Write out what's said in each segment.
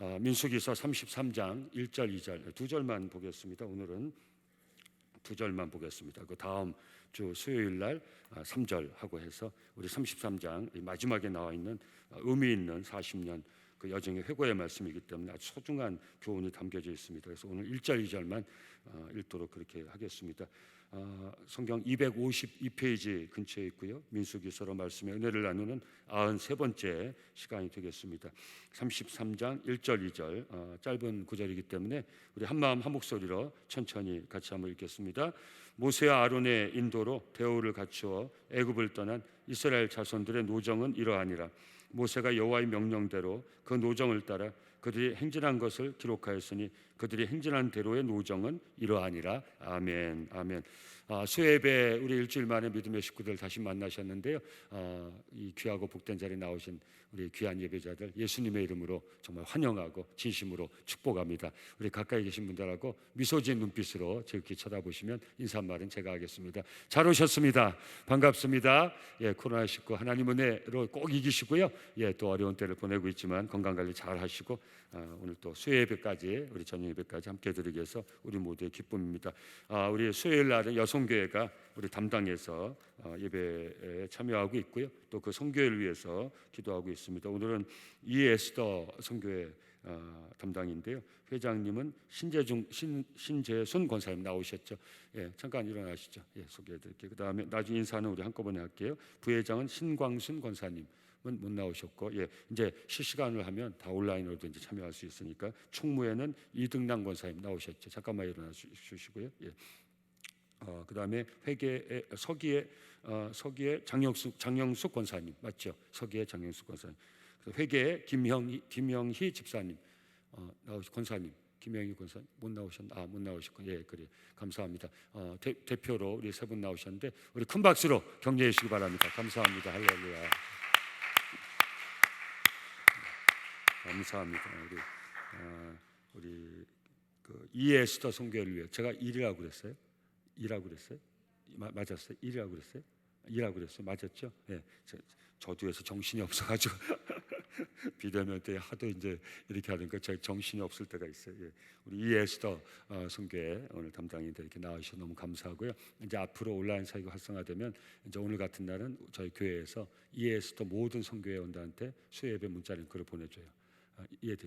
민수기서 33장 1절 2절 두 절만 보겠습니다. 오늘은 두 절만 보겠습니다. 그 다음 주 수요일 날 3절 하고 해서 우리 33장 마지막에 나와 있는 의미 있는 40년 그 여정의 회고의 말씀이기 때문에 아주 소중한 교훈이 담겨져 있습니다. 그래서 오늘 1절 2절만 읽도록 그렇게 하겠습니다. 성경 252페이지 근처에 있고요. 민수기서로 말씀의 은혜를 나누는 93번째 시간이 되겠습니다. 33장 1절 2절 짧은 구절이기 때문에 우리 한마음 한 목소리로 천천히 같이 한번 읽겠습니다. 모세와 아론의 인도로 대우를 갖추어 애굽을 떠난 이스라엘 자손들의 노정은 이러하니라. 모세가 여호와의 명령대로 그 노정을 따라 그들이 행진한 것을 기록하였으니 그들이 행진한 대로의 노정은 이러하니라. 아멘. 아멘. 수요예배 우리 일주일 만에 믿음의 식구들 다시 만나셨는데요. 이 귀하고 복된 자리에 나오신 우리 귀한 예배자들 예수님의 이름으로 정말 환영하고 진심으로 축복합니다. 우리 가까이 계신 분들하고 미소 지은 눈빛으로 지극히 쳐다보시면 인사말은 제가 하겠습니다. 잘 오셨습니다. 반갑습니다. 코로나19 하나님 은혜로 꼭 이기시고요. 또 어려운 때를 보내고 있지만 건강관리 잘 하시고 오늘 또 수요예배까지 우리 저녁 예배까지 함께 드리기 위해서 우리 모두의 기쁨입니다. 우리 수요일 날은 여성교회가 우리 담당해서 예배에 참여하고 있고요. 또 그 선교회를 위해서 기도하고 있습니다. 오늘은 이에스더 선교회 담당인데요. 회장님은 신재순 권사님 나오셨죠? 잠깐 일어나시죠. 소개해드릴게요. 그 다음에 나중에 인사는 우리 한꺼번에 할게요. 부회장은 신광순 권사님 못 나오셨고, 이제 실시간을 하면 다 온라인으로도 이제 참여할 수 있으니까 충무에는 이등남 권사님 나오셨죠. 잠깐만 일어나 주시고요. 그 다음에 회계의 서기의 장영숙 권사님 맞죠? 서기의 장영숙 권사님. 회계의 김영희 집사님 권사님. 김영희 권사님 못 나오셨나? 못 나오셨고, 그래 감사합니다. 대표로 우리 세 분 나오셨는데 우리 큰 박수로 격려해 주시기 바랍니다. 감사합니다. 할렐루야. 감사합니다. 우리 그 이에스더 선교회를 위해 제가 일이라고 그랬어요? 일하고 그랬어요? 맞았어요? 일이라고 그랬어요? 일하고 그랬어요? 맞았죠? 저도 해서 정신이 없어가지고 비대면 때 하도 이제 이렇게 하니까 제가 정신이 없을 때가 있어요. 우리 이에스더 선교회 오늘 담당인데 이렇게 나와주셔서 너무 감사하고요. 이제 앞으로 온라인 사역이 활성화되면 이제 오늘 같은 날은 저희 교회에서 이에스더 모든 선교회 원단한테 수요예배 문자 링크를 보내줘요.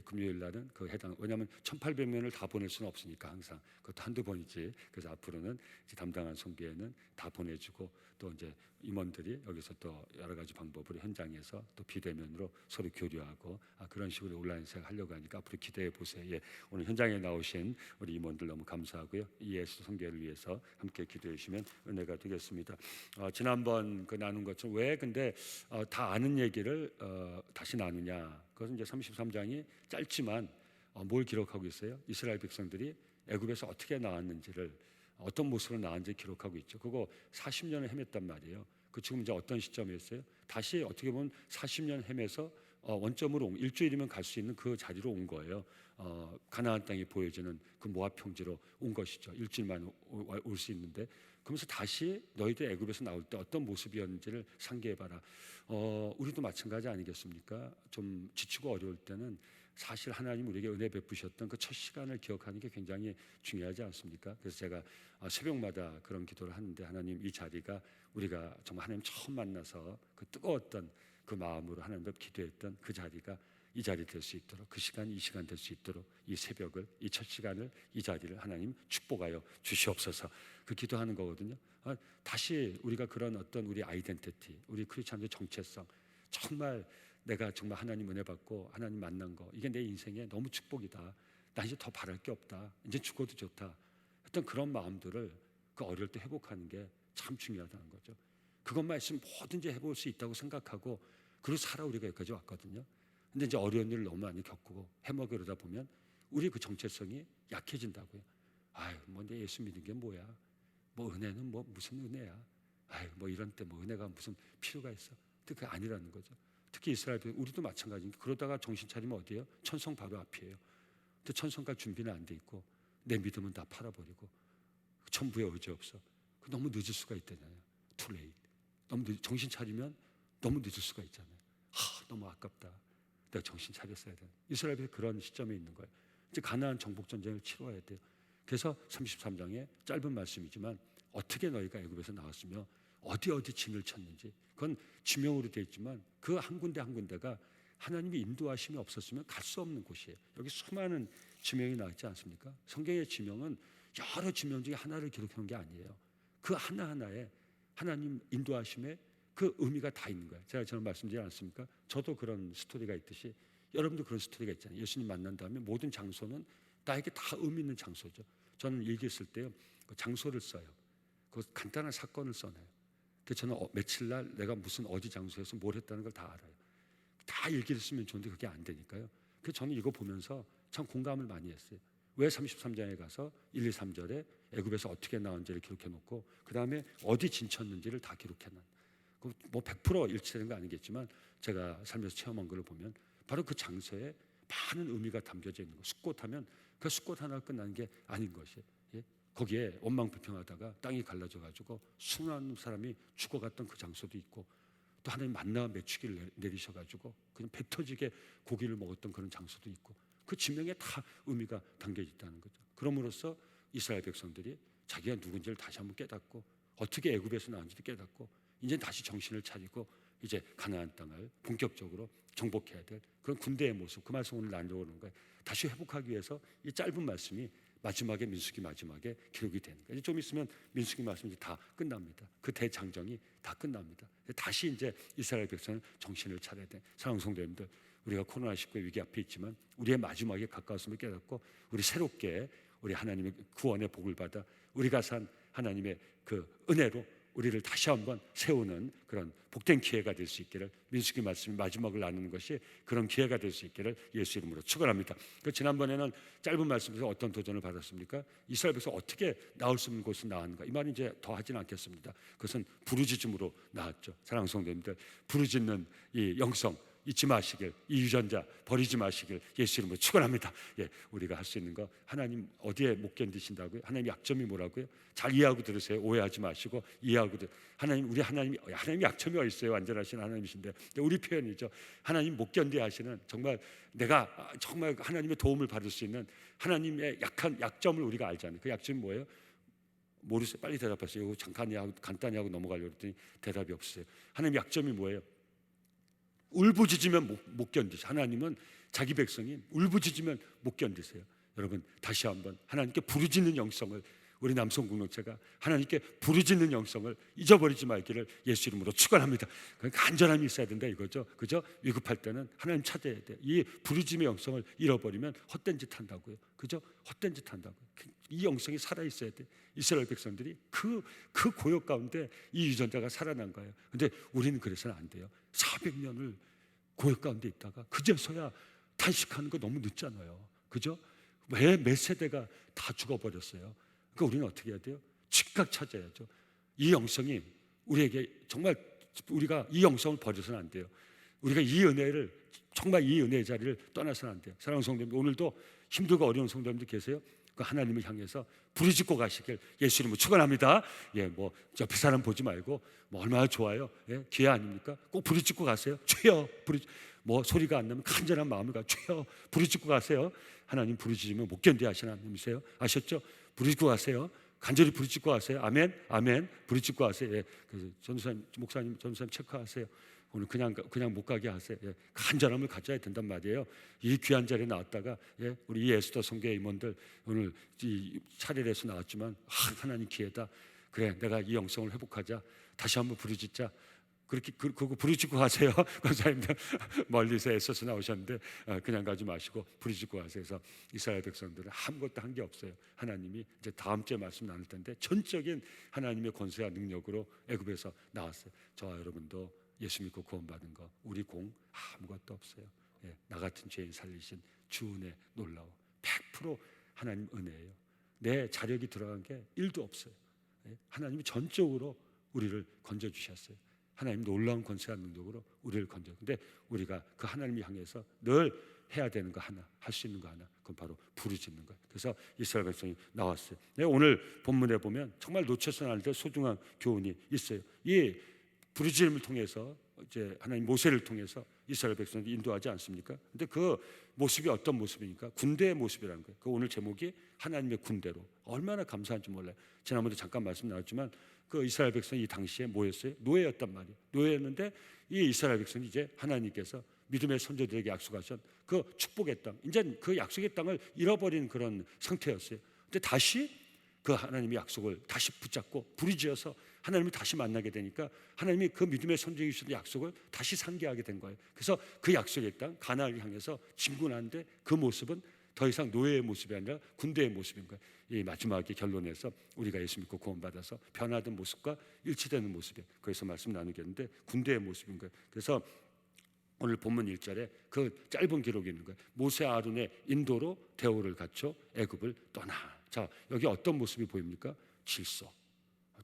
금요일 날은 그 해당, 왜냐하면 1800명을 다 보낼 수는 없으니까 항상 그것도 한두 번이지. 그래서 앞으로는 이제 담당한 선교회는 다 보내주고 또 이제 임원들이 여기서 또 여러 가지 방법으로 현장에서 또 비대면으로 서로 교류하고 그런 식으로 온라인 사역 하려고 하니까 앞으로 기대해 보세요. 오늘 현장에 나오신 우리 임원들 너무 감사하고요. 이에스 선교회를 위해서 함께 기도해 주시면 은혜가 되겠습니다. 지난번 그 나눈 것처럼 왜 근데 다 아는 얘기를 다시 나누냐? 그것은 이제 33장이 짧지만 뭘 기록하고 있어요? 이스라엘 백성들이 애굽에서 어떻게 나왔는지를 어떤 모습으로 나왔는지 기록하고 있죠. 그거 40년을 헤맸단 말이에요. 그 지금 이제 어떤 시점이었어요? 다시 어떻게 보면 40년 헤매서 원점으로 일주일이면 갈 수 있는 그 자리로 온 거예요. 가나안 땅이 보여지는 그 모압 평지로 온 것이죠. 일주일만 올 수 있는데 그러면서 다시 너희들 애굽에서 나올 때 어떤 모습이었는지를 상기해봐라. 우리도 마찬가지 아니겠습니까? 좀 지치고 어려울 때는 사실 하나님 우리에게 은혜 베푸셨던 그 첫 시간을 기억하는 게 굉장히 중요하지 않습니까? 그래서 제가 새벽마다 그런 기도를 하는데 하나님 이 자리가 우리가 정말 하나님 처음 만나서 그 뜨거웠던 그 마음으로 하나님 앞에 기도했던 그 자리가 이 자리 될 수 있도록 그 시간이 이 시간 될 수 있도록 이 새벽을 이 첫 시간을 이 자리를 하나님 축복하여 주시옵소서 그 기도하는 거거든요. 다시 우리가 그런 어떤 우리 아이덴티티 우리 크리스찬의 정체성 정말 내가 정말 하나님 은혜 받고 하나님 만난 거 이게 내 인생에 너무 축복이다. 나 이제 더 바랄 게 없다. 이제 죽어도 좋다. 어떤 그런 마음들을 그 어릴 때 회복하는 게 참 중요하다는 거죠. 그것만 있으면 뭐든지 해볼 수 있다고 생각하고 그리고 살아 우리가 여기까지 왔거든요. 근데 이제 어려운 일을 너무 많이 겪고 해먹으려다 보면 우리 그 정체성이 약해진다고요. 뭐 내 예수 믿는 게 뭐야? 뭐 은혜는 뭐 무슨 은혜야? 뭐 이런 때 뭐 은혜가 무슨 필요가 있어? 근데 그게 아니라는 거죠. 특히 이스라엘 우리도 마찬가지입니다. 그러다가 정신 차리면 어디예요? 천성 바로 앞이에요. 근데 천성 갈 준비는 안 돼 있고 내 믿음은 다 팔아버리고 전부에 의지 없어. 너무 늦을 수가 있다잖아요. Too late. 정신 차리면 너무 늦을 수가 있잖아요. 너무 아깝다. 내가 정신 차렸어야 돼. 이스라엘이 그런 시점에 있는 거예요. 이제 가나안 정복 전쟁을 치러야 돼요. 그래서 33장에 짧은 말씀이지만 어떻게 너희가 애굽에서 나왔으며 어디 진을 쳤는지, 그건 지명으로 되어 있지만 그 한 군데 한 군데가 하나님의 인도하심이 없었으면 갈 수 없는 곳이에요. 여기 수많은 지명이 나와 있지 않습니까? 성경의 지명은 여러 지명 중에 하나를 기록하는 게 아니에요. 그 하나하나에 하나님 인도하심에 그 의미가 다 있는 거예요. 제가 저는 말씀드리지 않았습니까? 저도 그런 스토리가 있듯이 여러분도 그런 스토리가 있잖아요. 예수님 만난 다음에 모든 장소는 나에게 다 의미 있는 장소죠. 저는 얘기했을 때요, 그 장소를 써요. 그 간단한 사건을 써놔요. 그래서 저는 며칠 날 내가 무슨 어디 장소에서 뭘 했다는 걸 다 알아요. 다 일기를 쓰면 좋은데 그게 안 되니까요. 그래서 저는 이거 보면서 참 공감을 많이 했어요. 왜 33장에 가서 1, 2, 3절에 애굽에서 어떻게 나온지를 기록해 놓고 그 다음에 어디 진쳤는지를 다 기록해 놨. 뭐 100% 일치되는 거 아니겠지만 제가 살면서 체험한 걸 보면 바로 그 장소에 많은 의미가 담겨져 있는 거. 숫꽃하면 그 숫꽃 하나 끝나는 게 아닌 것이. 예? 거기에 원망불평하다가 땅이 갈라져 가지고 수많은 사람이 죽어갔던 그 장소도 있고, 또 하나님 만나 메추기를 내리셔가지고 그냥 배 터지게 고기를 먹었던 그런 장소도 있고, 그 지명에 다 의미가 담겨 있다는 거죠. 그럼으로써 이스라엘 백성들이 자기가 누군지를 다시 한번 깨닫고 어떻게 애굽에서 나온지도 깨닫고 이제 다시 정신을 차리고 이제 가나안 땅을 본격적으로 정복해야 될 그런 군대의 모습, 그 말씀 오늘 나누는 거예요. 다시 회복하기 위해서 이 짧은 말씀이 마지막에 민수기 마지막에 기록이 되는 거예요. 좀 있으면 민수기 말씀이 다 끝납니다. 그 대장정이 다 끝납니다. 다시 이제 이스라엘 백성은 정신을 차려야 돼. 사랑하는 성도님들, 우리가 코로나19의 위기 앞에 있지만 우리의 마지막에 가까웠음을 깨닫고 우리 새롭게 우리 하나님의 구원의 복을 받아 우리가 산 하나님의 그 은혜로 우리를 다시 한번 세우는 그런 복된 기회가 될 수 있기를, 민수기 말씀이 마지막을 나누는 것이 그런 기회가 될 수 있기를 예수 이름으로 축원합니다. 그 지난번에는 짧은 말씀에서 어떤 도전을 받았습니까? 이스라엘 백성 어떻게 나올 수 있는 곳으로 나왔는가? 이 말은 이제 더 하지는 않겠습니다. 그것은 부르짖음으로 나왔죠. 사랑하는 성도님들, 부르짖는 이 영성 잊지 마시길, 이 유전자 버리지 마시길 예수 이름으로 축원합니다. 예, 우리가 할 수 있는 거, 하나님 어디에 못 견디신다고요? 하나님 약점이 뭐라고요? 잘 이해하고 들으세요. 오해하지 마시고 이해하고 하나님, 우리 하나님 약점이 어디 있어요? 완전하신 하나님이신데 우리 표현이죠. 하나님 못 견디 하시는, 정말 내가 정말 하나님의 도움을 받을 수 있는 하나님의 약한 약점을 우리가 알잖아요. 그 약점이 뭐예요? 모르세요? 빨리 대답하세요. 이거 간단히 하고 넘어가려고 했더니 대답이 없어요. 하나님 약점이 뭐예요? 울부짖으면 못 견디세요. 하나님은 자기 백성이 울부짖으면 못 견디세요. 여러분, 다시 한번 하나님께 부르짖는 영성을, 우리 남성 공동체가 하나님께 부르짖는 영성을 잊어버리지 말기를 예수 이름으로 축원합니다. 간절함이 있어야 된다 이거죠. 그죠? 위급할 때는 하나님 찾아야 돼. 이 부르짖음의 영성을 잃어버리면 헛된 짓 한다고요. 그죠? 헛된 짓 한다고요. 이 영성이 살아 있어야 돼. 이스라엘 백성들이 그 고역 가운데 이 유전자가 살아난 거예요. 근데 우리는 그래서는 안 돼요. 400년을 고역 가운데 있다가 그제서야 탄식하는 거 너무 늦잖아요. 그죠? 왜 몇 세대가 다 죽어버렸어요. 그러니까 우리는 어떻게 해야 돼요? 즉각 찾아야죠. 이 영성이 우리에게 정말, 우리가 이 영성을 버려서는 안 돼요. 우리가 이 은혜를, 정말 이 은혜의 자리를 떠나서는 안 돼요. 사랑하는 성도님들, 오늘도 힘들고 어려운 성도님들 계세요? 그 하나님을 향해서 부르짖고 가시길 예수 이름으로 축원합니다. 예, 뭐 옆에 사람 보지 말고 뭐 얼마나 좋아요. 예, 기회 아닙니까? 꼭 부르짖고 가세요. 주여, 뭐 소리가 안 나면 간절한 마음을 가지고 주여 부르짖고 가세요. 하나님 부르짖으면 못 견디 하시는 하나님이세요. 아셨죠? 부르짖고 가세요. 간절히 부르짖고 가세요. 아멘, 아멘. 부르짖고 가세요. 예, 그래서 전도사님, 목사님, 전도사님 체크하세요. 오늘 그냥 못 가게 하세요. 예, 간절함을 가져야 된단 말이에요. 이 귀한 자리에 나왔다가, 예, 우리 예수도 성교회 임원들 오늘 이 차례에서 나왔지만 하나님 기회다. 그래, 내가 이 영성을 회복하자. 다시 한번 부르짖자. 그렇게 그거 부르짖고 가세요. 권사님들 멀리서 애써서 나오셨는데 그냥 가지 마시고 부르짖고 가세요. 그래서 이스라엘 백성들은 아무것도 한 게 없어요. 하나님이 이제 다음 주에 말씀 나눌 텐데 전적인 하나님의 권세와 능력으로 애굽에서 나왔어요. 저와 여러분도 예수 믿고 구원받은 거, 우리 공 아무것도 없어요. 예, 나 같은 죄인 살리신 주 은혜 놀라워. 100% 하나님 은혜예요. 내 자력이 들어간 게 1도 없어요. 예, 하나님이 전적으로 우리를 건져주셨어요. 하나님 놀라운 권세와 능력으로 우리를 건져. 근데 우리가 그 하나님을 향해서 늘 해야 되는 거 하나, 할 수 있는 거 하나, 그건 바로 부르짖는 거예요. 그래서 이스라엘 백성이 나왔어요. 오늘 본문에 보면 정말 놓쳐서는 안 될 소중한 교훈이 있어요. 이 부르짖음을 통해서 이제 하나님 모세를 통해서 이스라엘 백성을 인도하지 않습니까? 근데 그 모습이 어떤 모습입니까? 군대의 모습이라는 거예요. 그 오늘 제목이 하나님의 군대로. 얼마나 감사한지 몰라요. 지난번에 잠깐 말씀 나왔지만 그 이스라엘 백성이 이 당시에 뭐였어요? 노예였단 말이에요. 노예였는데 이 이스라엘 백성이 이제 하나님께서 믿음의 선조들에게 약속하신 그 축복의 땅, 이제 그 약속의 땅을 잃어버린 그런 상태였어요. 근데 다시 그 하나님의 약속을 다시 붙잡고 부르짖어서 하나님을 다시 만나게 되니까 하나님이 그 믿음의 선조에게 주신 약속을 다시 상기하게 된 거예요. 그래서 그 약속의 땅 가나안을 향해서 진군하는데 그 모습은 더 이상 노예의 모습이 아니라 군대의 모습인 거예요. 이 마지막에 결론에서 우리가 예수 믿고 구원받아서 변화된 모습과 일치되는 모습이에요. 거기서 말씀 나누겠는데 군대의 모습인 거예요. 그래서 오늘 본문 1절에 그 짧은 기록이 있는 거예요. 모세 아론의 인도로 대오를 갖춰 애굽을 떠나. 자, 여기 어떤 모습이 보입니까? 질서.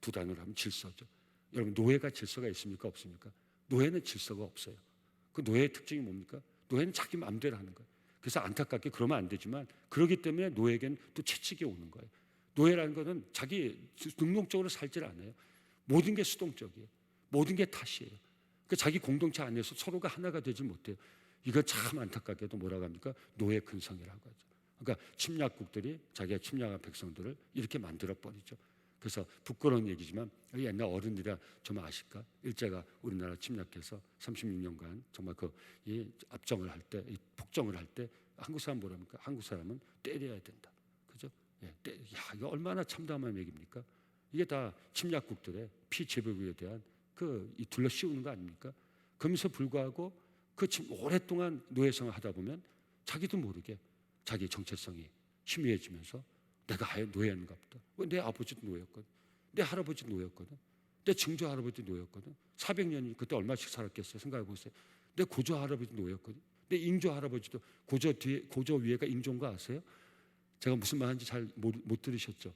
두 단어로 하면 질서죠. 여러분, 노예가 질서가 있습니까? 없습니까? 노예는 질서가 없어요. 그 노예의 특징이 뭡니까? 노예는 자기 마음대로 하는 거예요. 그래서 안타깝게 그러면 안 되지만 그렇기 때문에 노예에겐 또 채찍이 오는 거예요. 노예라는 것은 자기 능동적으로 살질 않아요. 모든 게 수동적이에요. 모든 게 탓이에요. 그 자기 공동체 안에서 서로가 하나가 되지 못해요. 이거 참 안타깝게도 뭐라고 합니까? 노예 근성이라고 하죠. 그러니까 침략국들이 자기가 침략한 백성들을 이렇게 만들어 버리죠. 그래서 부끄러운 얘기지만 옛날 어른들이라 좀 아실까? 일제가 우리나라 침략해서 36년간 정말 이 압정을 할 때, 이 폭정을 할 때 한국 사람 뭐랍니까? 한국 사람은 때려야 된다. 그죠? 야, 이거 얼마나 참담한 얘기입니까? 이게 다 침략국들의 피제국에 대한 이 둘러 씌우는 거 아닙니까? 그러면서 불구하고 오랫동안 노예생활 하다 보면 자기도 모르게 자기 정체성이 희미해지면서 내가 아예 노예인가 보다. 내 아버지도 노예였거든. 내 할아버지도 노예였거든. 내 증조 할아버지도 노예였거든. 400년이 그때 얼마씩 살았겠어요? 생각해 보세요. 내 고조 할아버지도 노예였거든. 내 인조 할아버지도 고조 위에가 인조인 거 아세요? 제가 무슨 말인지 잘 못 들으셨죠?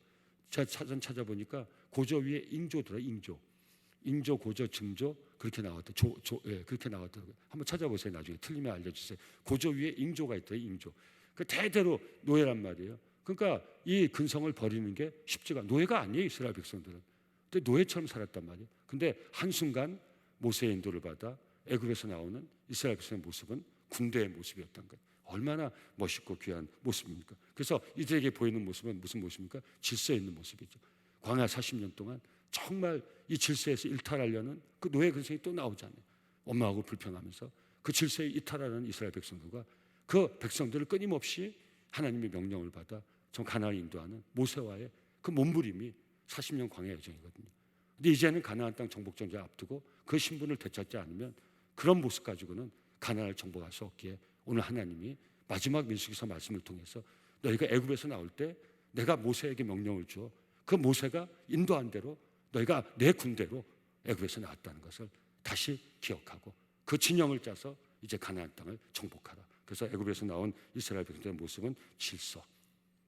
제가 찾아보니까 고조 위에 인조더라. 인조, 고조, 증조 그렇게 나왔다. 그렇게 나왔더라고요. 한번 찾아보세요. 나중에 틀리면 알려주세요. 고조 위에 인조가 있더라고요. 인조. 그 대대로 노예란 말이에요. 그러니까 이 근성을 버리는 게 쉽지가 않아요. 노예가 아니에요. 이스라엘 백성들은. 근데 노예처럼 살았단 말이에요. 근데 한순간 모세의 인도를 받아 애굽에서 나오는 이스라엘 백성의 모습은 군대의 모습이었던 거예요. 얼마나 멋있고 귀한 모습입니까? 그래서 이들에게 보이는 모습은 무슨 모습입니까? 질서 있는 모습이죠. 광야 40년 동안 정말 이 질서에서 일탈하려는 그 노예 근성이 또 나오잖아요. 엄마하고 불평하면서 그 질서에 이탈하는 이스라엘 백성들과 그 백성들을 끊임없이 하나님의 명령을 받아 전 가나안 인도하는 모세와의 그 몸부림이 40년 광야 여정이거든요. 근데 이제는 가나안 땅 정복 전쟁 앞두고 그 신분을 되찾지 않으면 그런 모습 가지고는 가나안을 정복할 수 없기에 오늘 하나님이 마지막 민수기서 말씀을 통해서 너희가 애굽에서 나올 때 내가 모세에게 명령을 주어 그 모세가 인도한 대로 너희가 내 군대로 애굽에서 나왔다는 것을 다시 기억하고 그 진영을 짜서 이제 가나안 땅을 정복하라. 그래서 애굽에서 나온 이스라엘 백성들의 모습은 질서.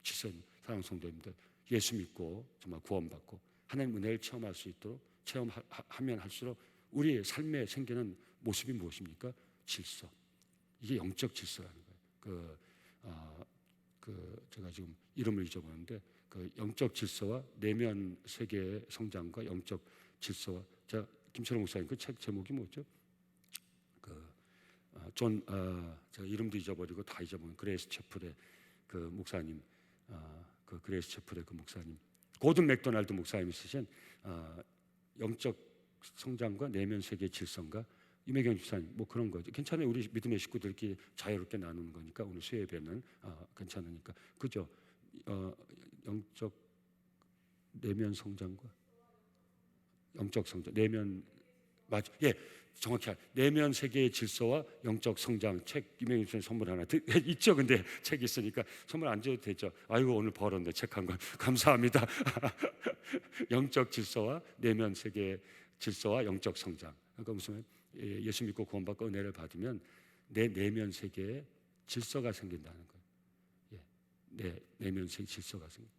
사랑하는 성도님들, 예수 믿고 정말 구원받고 하나님 은혜를 체험할 수 있도록 체험하면 할수록 우리의 삶에 생기는 모습이 무엇입니까? 질서. 이게 영적 질서라는 거예요. 제가 지금 이름을 잊어버렸는데 그 영적 질서와 내면 세계의 성장과 영적 질서와 제가 김철호 목사님 그 책 제목이 뭐죠? 제가 이름도 잊어버리고 다 잊어버린 그레이스 채플의 그 목사님, 그 그레이스 채플의 그 목사님, 고든 맥도날드 목사님이 쓰신 영적 성장과 내면 세계의 질서인가 이매경 집사님 뭐 그런 거죠. 괜찮아요. 우리 믿음의 식구들끼리 자유롭게 나누는 거니까 오늘 수요 예배는 괜찮으니까 그죠? 영적 내면 성장과 영적 성장 내면 맞아. 예, 정확히 내면 세계의 질서와 영적 성장 책 이명희 집사님 선물 하나 있죠. 근데 책이 있으니까 선물 안 줘도 되죠. 아이고 오늘 벌었네 책 한 권 감사합니다. 영적 질서와 내면 세계의 질서와 영적 성장. 그러니까 무슨 예수 믿고 구원받고 은혜를 받으면 내 내면 세계에 질서가 생긴다는 거예요. 예, 내 내면 세계 질서가 생겨.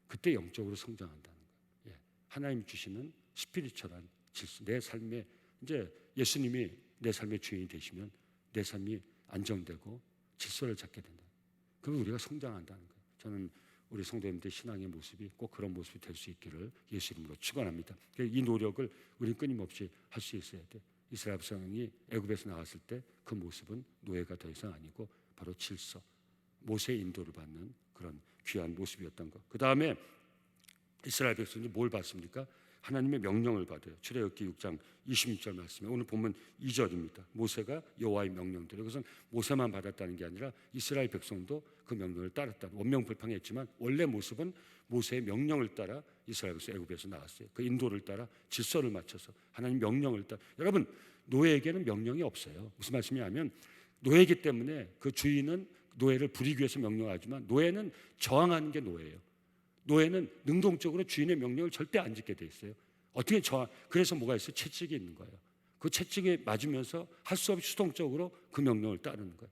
그때 영적으로 성장한다는 거예요. 예, 하나님 주시는 스피리추얼한 질서, 내 삶에 이제 예수님이 내 삶의 주인이 되시면 내 삶이 안정되고 질서를 찾게 된다. 그럼 우리가 성장한다는 거예요. 저는 우리 성도님들 신앙의 모습이 꼭 그런 모습이 될 수 있기를 예수 이름으로 축원합니다. 이 노력을 우리는 끊임없이 할 수 있어야 돼. 이스라엘 백성이 애굽에서 나왔을 때 그 모습은 노예가 더 이상 아니고 바로 질서, 모세의 인도를 받는 그런 귀한 모습이었던 것. 그 다음에 이스라엘 백성이 뭘 받습니까? 하나님의 명령을 받아요. 출애굽기 6장 26절 말씀에 오늘 보면 2절입니다. 모세가 여호와의 명령대로. 그것은 모세만 받았다는 게 아니라 이스라엘 백성도 그 명령을 따랐다. 원명불평했지만 원래 모습은 모세의 명령을 따라 이스라엘 백성 애굽에서 나왔어요. 그 인도를 따라 질서를 맞춰서 하나님 명령을 따라. 여러분, 노예에게는 명령이 없어요. 무슨 말씀이냐면 노예이기 때문에 그 주인은 노예를 부리기 위해서 명령하지만 노예는 저항하는 게 노예예요. 노예는 능동적으로 주인의 명령을 절대 안 짓게 돼 있어요. 어떻게 그래서 뭐가 있어요? 채찍이 있는 거예요. 그 채찍에 맞으면서 할 수 없이 수동적으로 그 명령을 따르는 거예요.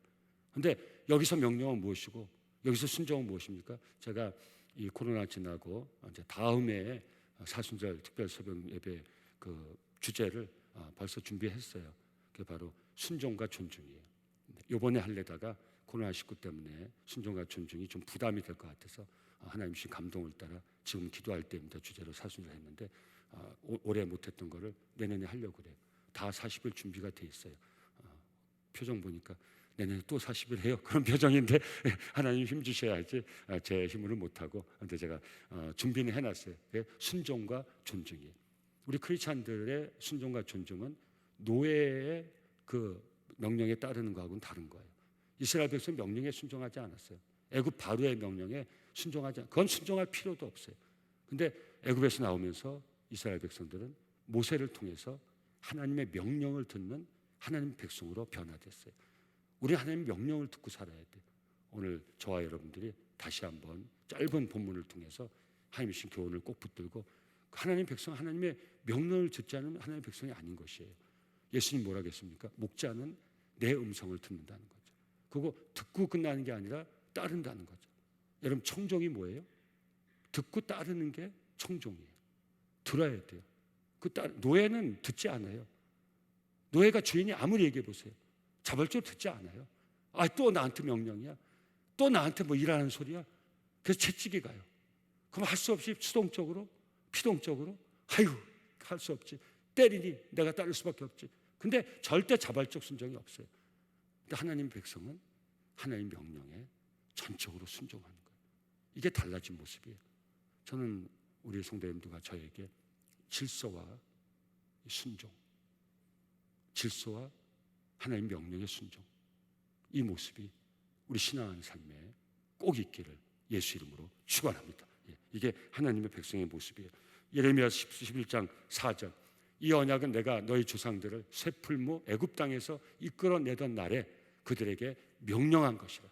그런데 여기서 명령은 무엇이고 여기서 순종은 무엇입니까? 제가 이 코로나 지나고 이제 다음 해에 사순절 특별 새벽 예배 그 주제를 벌써 준비했어요. 그게 바로 순종과 존중이에요. 이번에 하려다가 코로나19 때문에 순종과 존중이 좀 부담이 될 것 같아서 하나님 주신 감동을 따라 지금 기도할 때입니다. 주제로 사순을 했는데 올해 못했던 거를 내년에 하려고 그래요. 다 40일 준비가 돼 있어요. 표정 보니까 내년에 또 40일 해요. 그런 표정인데 하나님 힘 주셔야지 제 힘으로는 못하고. 근데 제가 준비는 해놨어요. 순종과 존중이에요. 우리 크리스찬들의 순종과 존중은 노예의 그 명령에 따르는 거하고는 다른 거예요. 이스라엘 백성 명령에 순종하지 않았어요. 애굽 바로의 명령에 순종하지 그건 순종할 필요도 없어요. 근데 애굽에서 나오면서 이스라엘 백성들은 모세를 통해서 하나님의 명령을 듣는 하나님 백성으로 변화됐어요. 우리 하나님의 명령을 듣고 살아야 돼요. 오늘 저와 여러분들이 다시 한번 짧은 본문을 통해서 하나님의 신 교훈을 꼭 붙들고 하나님 백성 하나님의 명령을 듣지 않으면 하나님의 백성이 아닌 것이에요. 예수님 뭐라고 했습니까? 목자는 내 음성을 듣는다는 거죠. 그거 듣고 끝나는 게 아니라 따른다는 거죠. 여러분 청종이 뭐예요? 듣고 따르는 게 청종이에요. 들어야 돼요. 노예는 듣지 않아요. 노예가 주인이 아무리 얘기해 보세요. 자발적으로 듣지 않아요. 또 나한테 명령이야. 또 나한테 뭐 일하는 소리야. 그래서 채찍이 가요. 그럼 할 수 없이 수동적으로 피동적으로 아이고 할 수 없지. 때리니 내가 따를 수밖에 없지. 근데 절대 자발적 순종이 없어요. 근데 하나님 백성은 하나님 명령에 전적으로 순종하는 거예요. 이게 달라진 모습이에요. 저는 우리 성도님들과 저에게 질서와 순종, 질서와 하나님 명령의 순종, 이 모습이 우리 신앙하는 삶에 꼭 있기를 예수 이름으로 축원합니다. 이게 하나님의 백성의 모습이에요. 예레미야 11장 4절 이 언약은 내가 너희 조상들을 쇠풀무 애굽 땅에서 이끌어내던 날에 그들에게 명령한 것이라.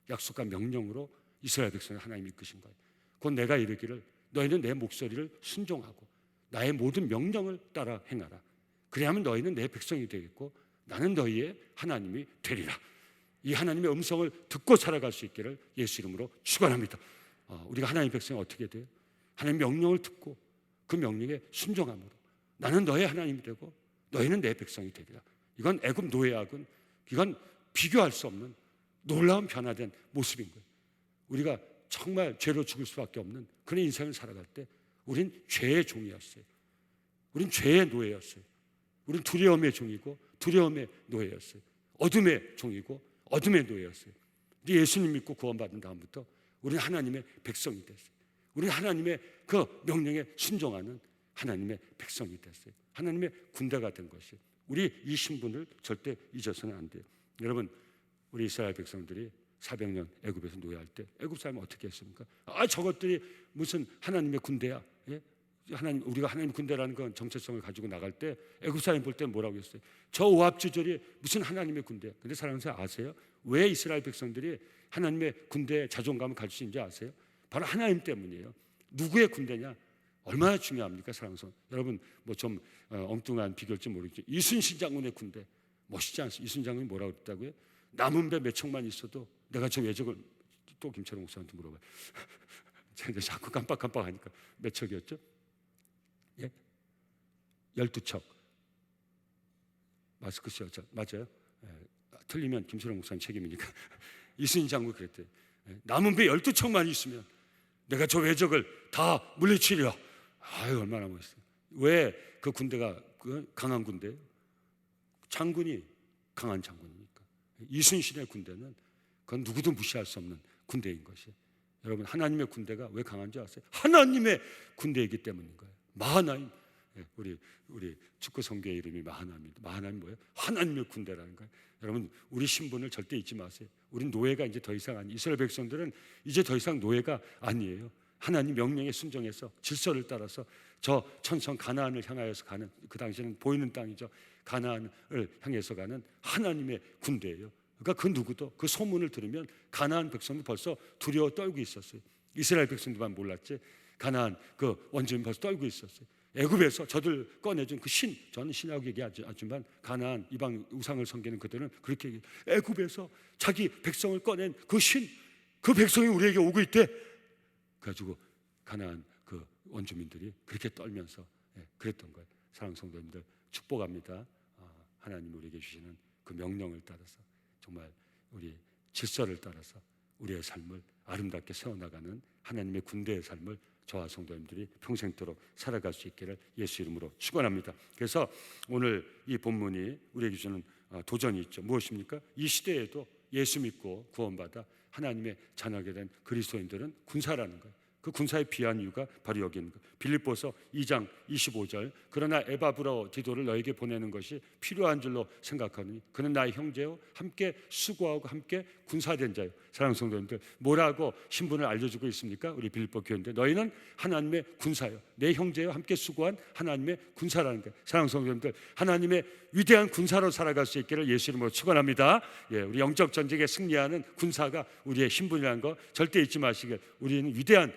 약속과 명령으로 이스라엘 백성을 하나님이 이끄신 거예요. 곧 내가 이르기를 너희는 내 목소리를 순종하고 나의 모든 명령을 따라 행하라. 그래야만 너희는 내 백성이 되겠고 나는 너희의 하나님이 되리라. 이 하나님의 음성을 듣고 살아갈 수 있기를 예수 이름으로 축원합니다. 우리가 하나님의 백성이 어떻게 돼요? 하나님의 명령을 듣고 그 명령에 순종함으로 나는 너의 하나님이 되고 너희는 내 백성이 되리라. 이건 애굽 노예하고는 이건 비교할 수 없는 놀라운 변화된 모습인 거예요. 우리가 정말 죄로 죽을 수밖에 없는 그런 인생을 살아갈 때 우린 죄의 종이었어요. 우린 죄의 노예였어요. 우린 두려움의 종이고 두려움의 노예였어요. 어둠의 종이고 어둠의 노예였어요. 근데 예수님 믿고 구원받은 다음부터 우리는 하나님의 백성이 됐어요. 우리는 하나님의 그 명령에 순종하는 하나님의 백성이 됐어요. 하나님의 군대가 된 것이에요. 우리 이 신분을 절대 잊어서는 안 돼요. 여러분 우리 이스라엘 백성들이 400년 애굽에서 노예할 때 애굽 사람은 어떻게 했습니까? 저것들이 무슨 하나님의 군대야. 우리가 하나님 군대라는 건 정체성을 가지고 나갈 때 애굽 사람이 볼 때 뭐라고 했어요? 저 오합지졸이 무슨 하나님의 군대야. 근데 사랑하는 사람 아세요? 왜 이스라엘 백성들이 하나님의 군대에 자존감을 가질 수 있는지 아세요? 바로 하나님 때문이에요. 누구의 군대냐? 얼마나 중요합니까? 사랑하는 사람 여러분 뭐 좀 엉뚱한 비교일지 모르겠지만 이순신 장군의 군대 멋있지 않습니까? 이순신 장군이 뭐라고 그랬다고요? 남은 배 몇 척만 있어도 내가 저 외적을 또 김철웅 목사한테 물어봐요. 제가 자꾸 깜빡깜빡하니까 몇 척이었죠? 12척. 마스크 쓰였죠? 맞아요? 틀리면 김철웅 목사님 책임이니까. 이순신 장군 그랬대요. 남은 배 12척만 있으면 내가 저 외적을 다 물리치려. 아유, 얼마나 멋있어요. 왜 그 군대가 강한 군대예요? 장군이 강한 장군이니까. 이순신의 군대는 그건 누구도 무시할 수 없는 군대인 것이. 여러분, 하나님의 군대가 왜 강한 줄 아세요? 하나님의 군대이기 때문인 거예요. 마하나임. 우리 축구 성교의 이름이 마하나임입니다. 마하나임 뭐예요? 하나님의 군대라는 거예요. 여러분, 우리 신분을 절대 잊지 마세요. 우린 노예가 이제 더 이상 아니. 이스라엘 백성들은 이제 더 이상 노예가 아니에요. 하나님 명령에 순종해서 질서를 따라서 저 천성 가나안을 향하여서 가는, 그 당시에는 보이는 땅이죠. 가나안을 향해서 가는 하나님의 군대예요. 그러니까 그 누구도 그 소문을 들으면 가나안 백성도 벌써 두려워 떨고 있었어요. 이스라엘 백성들만 몰랐지 가나안 그 원주민 벌써 떨고 있었어요. 애굽에서 저들 꺼내준 그 신, 저는 신하고 얘기하지 않지만 가나안 이방 우상을 섬기는 그들은 그렇게 얘기해요. 애굽에서 자기 백성을 꺼낸 그 신, 그 백성이 우리에게 오고 있대. 그래가지고 가나안 그 원주민들이 그렇게 떨면서 그랬던 거예요. 사랑하는 성도님들, 축복합니다. 하나님 우리에게 주시는 그 명령을 따라서 정말 우리 질서를 따라서 우리의 삶을 아름답게 세워나가는 하나님의 군대의 삶을 저와 성도님들이 평생토록 살아갈 수 있기를 예수 이름으로 축원합니다. 그래서 오늘 이 본문이 우리에게 주는 도전이 있죠. 무엇입니까? 이 시대에도 예수 믿고 구원받아 하나님의 자녀가 된 그리스도인들은 군사라는 거예요. 그 군사에 비한 이유가 바로 여기 있는 거예요. 빌립보서 2장 25절, 그러나 에바브라 디도를 너에게 보내는 것이 필요한 줄로 생각하니 그는 나의 형제요 함께 수고하고 함께 군사된 자요. 사랑하는 성도님들, 뭐라고 신분을 알려주고 있습니까? 우리 빌립보 교회인데 너희는 하나님의 군사요, 내 형제요 함께 수고한 하나님의 군사라는 거예요. 사랑하는 성도님들, 하나님의 위대한 군사로 살아갈 수 있기를 예수 이름으로 축원합니다. 우리 영적 전쟁에 승리하는 군사가 우리의 신분이라는 거 절대 잊지 마시길. 우리는 위대한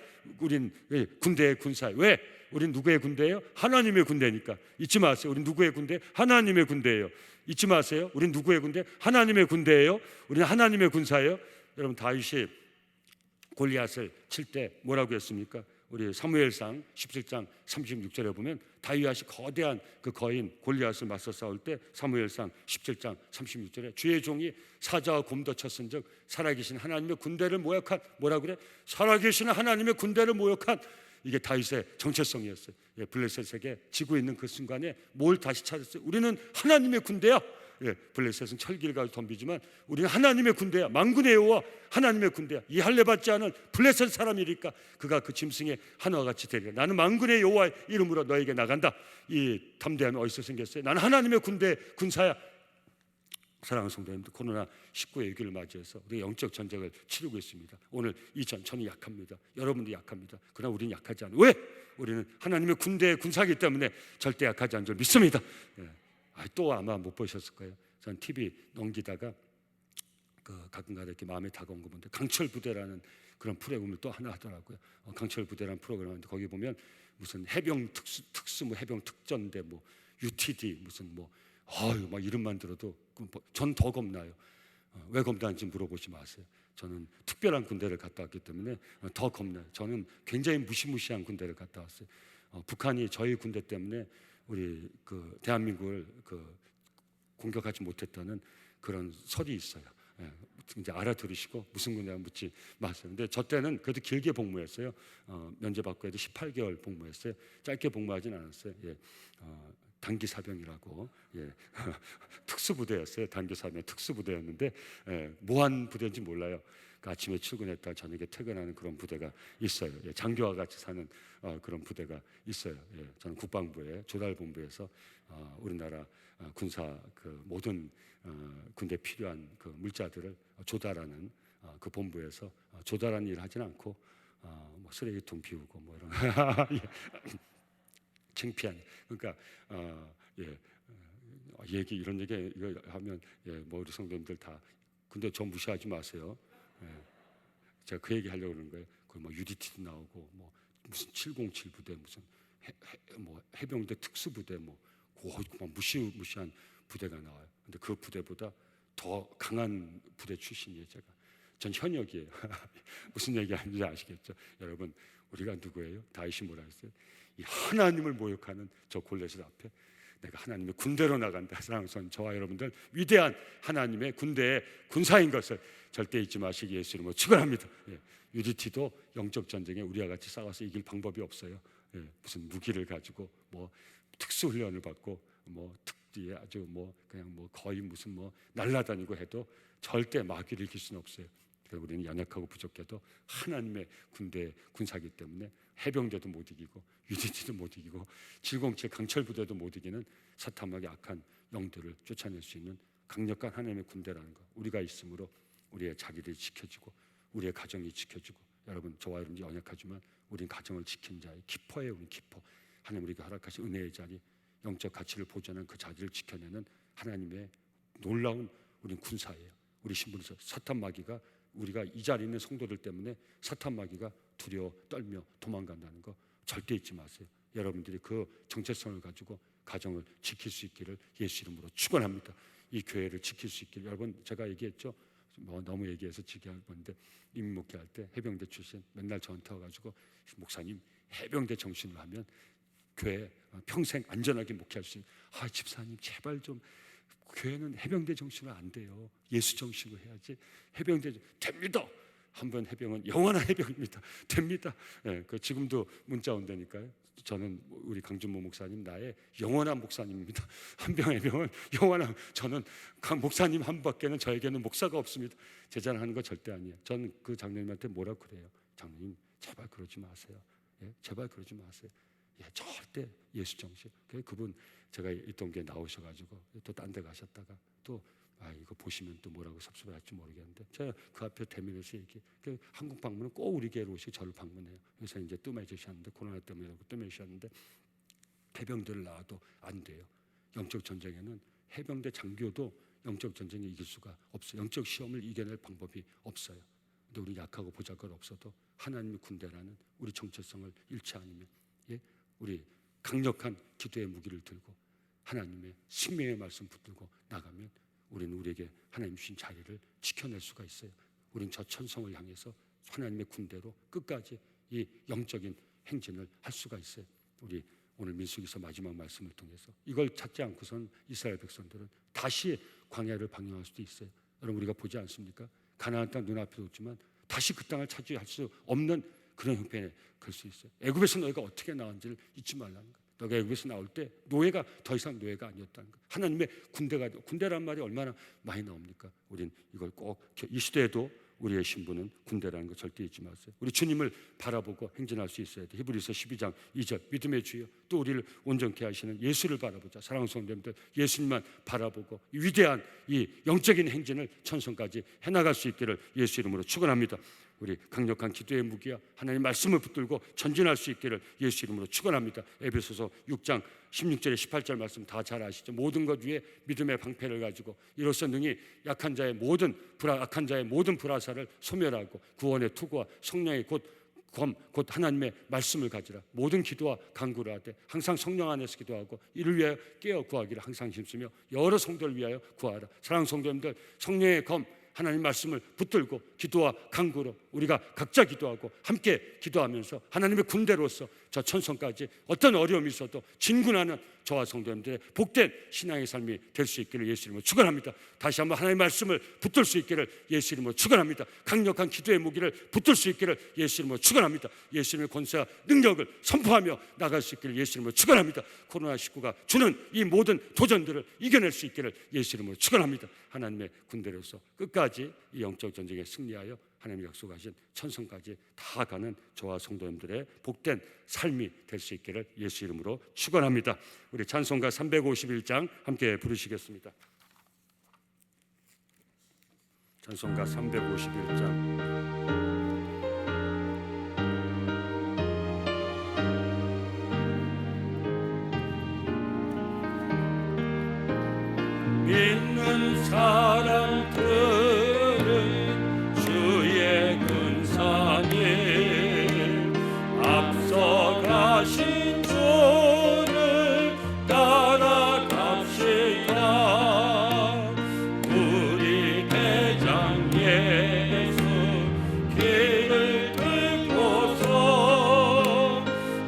군대의 군사예요. 왜? 우린 누구의 군대예요? 하나님의 군대니까. 잊지 마세요. 우린 누구의 군대? 하나님의 군대예요. 잊지 마세요. 우린 누구의 군대? 하나님의 군대예요. 우리는 하나님의 군사예요. 여러분, 다윗이 골리앗을 칠 때 뭐라고 했습니까? 우리 사무엘상 17장 36절에 보면 다윗이 거대한 그 거인 골리앗을 맞서 싸울 때 사무엘상 17장 36절에 주의 종이 사자와 곰도 쳤은즉 살아계신 하나님의 군대를 모욕한, 뭐라 그래? 살아계신 하나님의 군대를 모욕한, 이게 다윗의 정체성이었어요. 블레셋에게 지고 있는 그 순간에 뭘 다시 찾았어요? 우리는 하나님의 군대야. 블레셋은 철기를 가지고 덤비지만 우리는 하나님의 군대야. 만군의 여호와 하나님의 군대야. 이 할례 받지 않은 블레셋 사람이니까 그가 그 짐승의 하나와 같이 되리라. 나는 만군의 여호와의 이름으로 너에게 나간다. 이 담대함이 어디서 생겼어요? 나는 하나님의 군대 군사야. 사랑하는 성도님들, 코로나19의 위기를 맞이해서 우리 영적 전쟁을 치르고 있습니다. 오늘 이 전천이 약합니다. 여러분도 약합니다. 그러나 우리는 약하지 않아요. 왜? 우리는 하나님의 군대의 군사이기 때문에 절대 약하지 않은 줄 믿습니다. 또 아마 못 보셨을 거예요. 전 TV 넘기다가 가끔가다 이렇게 마음에 다가온 거 보는데 강철 부대라는 그런 프로그램을 또 하나 하더라고요. 강철 부대라는 프로그램인데 거기 보면 무슨 해병 특수 뭐 해병 특전대 뭐 UTD 무슨 뭐 막 이름만 들어도 전 더 겁나요. 왜 겁나는지 물어보지 마세요. 저는 특별한 군대를 갔다 왔기 때문에 더 겁나요. 저는 굉장히 무시무시한 군대를 갔다 왔어요. 북한이 저희 군대 때문에 우리 그 대한민국을 공격하지 못했다는 그런 설이 있어요. 이제 알아들으시고 무슨 군대가 묻지 마세요. 근데 저 때는 그래도 길게 복무했어요. 면제받고 해도 18개월 복무했어요. 짧게 복무하진 않았어요. 단기 사병이라고 특수부대였어요. 단기 사병 특수부대였는데 뭐한 부대인지 몰라요. 그러니까 아침에 출근했다 저녁에 퇴근하는 그런 부대가 있어요. 장교와 같이 사는 그런 부대가 있어요. 저는 국방부의 조달본부에서 우리나라 군사 그 모든 군대 필요한 그 물자들을 조달하는 그 본부에서 조달하는 일을 하진 않고 뭐 쓰레기통 비우고 뭐 이런 창피한. 그러니까 얘기 이런 얘기 이거 하면 뭐 우리 성도님들 다 근데 저 무시하지 마세요. 제가 그 얘기 하려고 그러는 거예요. 거기 뭐 UDT도 나오고 뭐 무슨 707 부대 무슨 뭐 해병대 특수부대 뭐 무시한 부대가 나와요. 근데 그 부대보다 더 강한 부대 출신이에요. 제가 전 현역이에요. 무슨 얘기하는지 아시겠죠? 여러분, 우리가 누구예요? 다윗이 뭐라 했어요? 이 하나님을 모욕하는 저 골리앗 앞에 내가 하나님의 군대로 나간다. 사랑하는 son, 저와 여러분들 위대한 하나님의 군대의 군사인 것을 절대 잊지 마시기 예수 이름으로 축원합니다. UDT도 영적 전쟁에 우리와 같이 싸워서 이길 방법이 없어요. 무슨 무기를 가지고 뭐 특수 훈련을 받고 뭐 특지 아주 뭐 그냥 뭐 거의 무슨 뭐 날아다니고 해도 절대 마귀를 이길 수는 없어요. 우리는 연약하고 부족해도 하나님의 군대 군사기 때문에 해병대도 못 이기고 UDT도 못 이기고 707 강철 부대도 못 이기는 사탄마귀 악한 영들을 쫓아낼 수 있는 강력한 하나님의 군대라는 것. 우리가 있으므로 우리의 자기들이 지켜지고 우리의 가정이 지켜지고, 여러분 저와 여러분이 연약하지만 우리는 가정을 지킨 자의 기퍼예요. 우리는 기퍼. 하나님 우리에게 허락하신 은혜의 자리, 영적 가치를 보존한 그 자리를 지켜내는 하나님의 놀라운 우리는 군사예요. 우리 신분에서 사탄 마귀가, 우리가 이 자리에 있는 성도들 때문에 사탄 마귀가 두려워 떨며 도망간다는 거 절대 잊지 마세요. 여러분들이 그 정체성을 가지고 가정을 지킬 수 있기를 예수 이름으로 축원합니다. 이 교회를 지킬 수 있기를. 여러분 제가 얘기했죠. 뭐 너무 얘기해서 지게 건데, 임목회 할 때 해병대 출신 맨날 저한테 와가지고 목사님 해병대 정신으로 하면 교회 평생 안전하게 목회할 수 있는. 집사님 제발 좀, 교회는 해병대 정신으로 안 돼요. 예수 정신으로 해야지. 해병대 됩니다. 한번 해병은 영원한 해병입니다. 됩니다. 그 지금도 문자 온다니까요. 저는 우리 강준모 목사님 나의 영원한 목사님입니다. 한병 해병은 영원한. 저는 강 목사님 한 밖에는 저에게는 목사가 없습니다. 제자하는 거 절대 아니에요. 저는 그 장로님한테 뭐라 그래요. 장로님 제발 그러지 마세요. 제발 그러지 마세요. 절대 예수 정신. 그분 제가 있던 게 나오셔가지고 또 딴 데 가셨다가 또 이거 보시면 또 뭐라고 섭섭할지 모르겠는데, 제가 그 앞에 대면에서 얘기. 한국 방문은 꼭 우리 교회로 오시고 저를 방문해요. 그래서 이제 뜸해지셨는데, 코로나 때문에 뜸해지셨는데 해병대를 나와도 안 돼요. 영적 전쟁에는 해병대 장교도 영적 전쟁에 이길 수가 없어요. 영적 시험을 이겨낼 방법이 없어요. 근데 우리 약하고 보잘것 없어도 하나님의 군대라는 우리 정체성을 잃지 않으면, 우리 강력한 기도의 무기를 들고 하나님의 생명의 말씀 붙들고 나가면 우리는 우리에게 하나님 주신 자리를 지켜낼 수가 있어요. 우리는 저 천성을 향해서 하나님의 군대로 끝까지 이 영적인 행진을 할 수가 있어요. 우리 오늘 민수기서 마지막 말씀을 통해서 이걸 찾지 않고선 이스라엘 백성들은 다시 광야를 방향할 수도 있어요. 여러분 우리가 보지 않습니까? 가나안 땅 눈앞에 있지만 다시 그 땅을 차지할 수 없는 그런 형편에 갈 수 있어요. 애굽에서 너희가 어떻게 나왔는지를 잊지 말라는 거예요. 너가 애굽에서 나올 때 노예가 더 이상 노예가 아니었다는 거예요. 하나님의 군대란 말이 얼마나 많이 나옵니까? 우린 이걸 꼭 이 시대에도 우리의 신분은 군대라는 거 절대 잊지 마세요. 우리 주님을 바라보고 행진할 수 있어야 돼. 히브리서 12장 2절 믿음의 주여 또 우리를 온전케 하시는 예수를 바라보자. 사랑하는 성도님들, 예수님만 바라보고 이 위대한 이 영적인 행진을 천성까지 해나갈 수 있기를 예수 이름으로 축원합니다. 우리 강력한 기도의 무기야 하나님 말씀을 붙들고 전진할 수 있기를 예수 이름으로 축원합니다. 에베소서 6장 16절에 18절 말씀 다 잘 아시죠? 모든 것 위에 믿음의 방패를 가지고 이로써 능히 악한 자의 모든 불화사를 소멸하고 구원의 투구와 성령의 곧 하나님의 말씀을 가지라. 모든 기도와 간구를 하되 항상 성령 안에서 기도하고 이를 위하여 깨어 구하기를 항상 힘쓰며 여러 성도를 위하여 구하라. 사랑하는 성도님들, 성령의 검 하나님 말씀을 붙들고 기도와 간구로 우리가 각자 기도하고 함께 기도하면서 하나님의 군대로서 저 천성까지 어떤 어려움이 있어도 진군하는 저와 성도님들의 복된 신앙의 삶이 될 수 있기를 예수 이름으로 축원합니다. 다시 한번 하나님의 말씀을 붙들 수 있기를 예수 이름으로 축원합니다. 강력한 기도의 무기를 붙들 수 있기를 예수 이름으로 축원합니다. 예수 이름의 권세와 능력을 선포하며 나갈 수 있기를 예수 이름으로 축원합니다. 코로나19가 주는 이 모든 도전들을 이겨낼 수 있기를 예수 이름으로 축원합니다. 하나님의 군대로서 끝까지 이 영적 전쟁에 승리하여 하나님이 약속하신 천성까지 다 가는 저와 성도님들의 복된 삶이 될 수 있기를 예수 이름으로 축원합니다. 우리 찬송가 351장 함께 부르시겠습니다. 찬송가 351장. 믿는 사람들은 주의 근사님 앞서가신 주를 따라갑시다. 우리 대장 예수 길을 들고서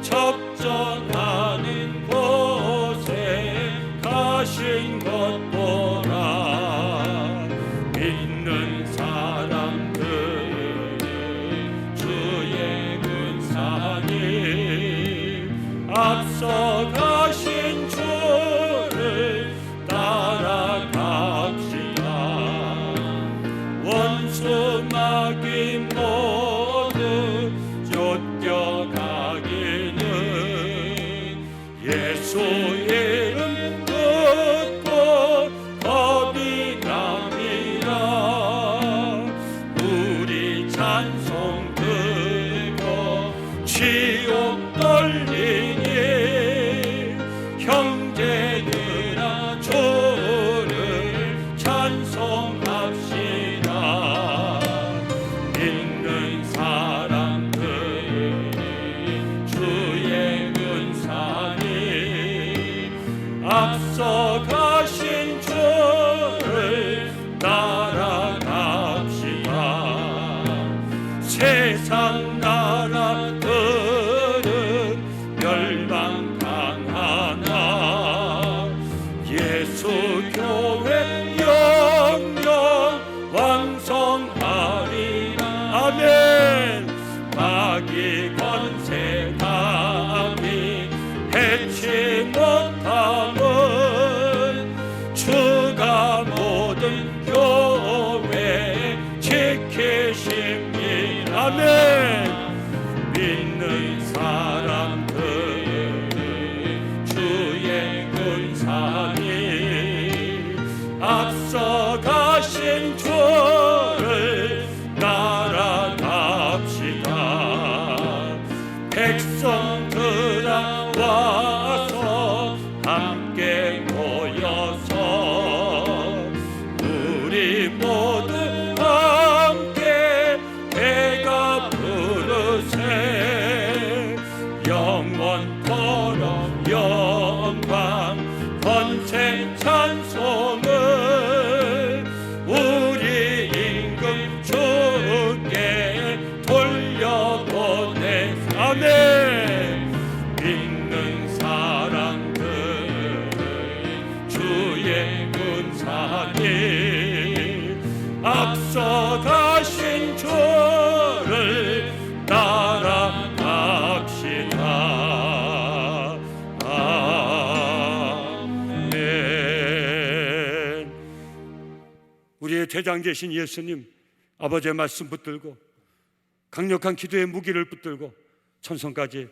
접전하는 곳에 세상 나라들은 멸망당하나 예수 교회 영영 왕성하리라. 아멘. 마귀 권세 감히 해치 못함은 주가 모든 교회 지키십니다. 아멘. 믿는 사람들 주의 군사니 앞서가신 주를 따라갑시다. 백성들아 와서 함께 모여서 우리 모두 함께 배가 부르세. 영원토록 영광 권세 찬송을 우리 임금 주께 돌려보내. 아멘. 믿는 사람들 주의 군사니 앞서가신 주를 따라갑시다. 아멘. 우리의 대장 되신 예수님 아버지의 말씀 붙들고 강력한 기도의 무기를 붙들고 천성까지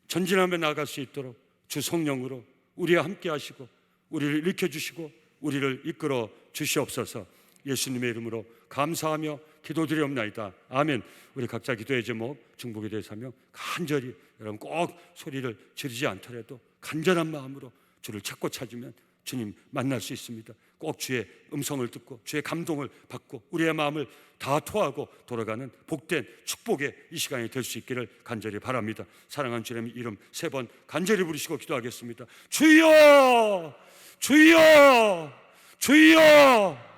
전진하며 나아갈 수 있도록 주 성령으로 우리와 함께 하시고 우리를 일으켜주시고 우리를 이끌어 주시옵소서. 예수님의 이름으로 감사하며 기도드리옵나이다. 아멘. 우리 각자 기도의 제목 중보기도에 하며 간절히, 여러분 꼭 소리를 지르지 않더라도 간절한 마음으로 주를 찾고 찾으면 주님 만날 수 있습니다. 꼭 주의 음성을 듣고 주의 감동을 받고 우리의 마음을 다 토하고 돌아가는 복된 축복의 이 시간이 될 수 있기를 간절히 바랍니다. 사랑하는 주님의 이름 3번 간절히 부르시고 기도하겠습니다. 주여, 주여, 주여.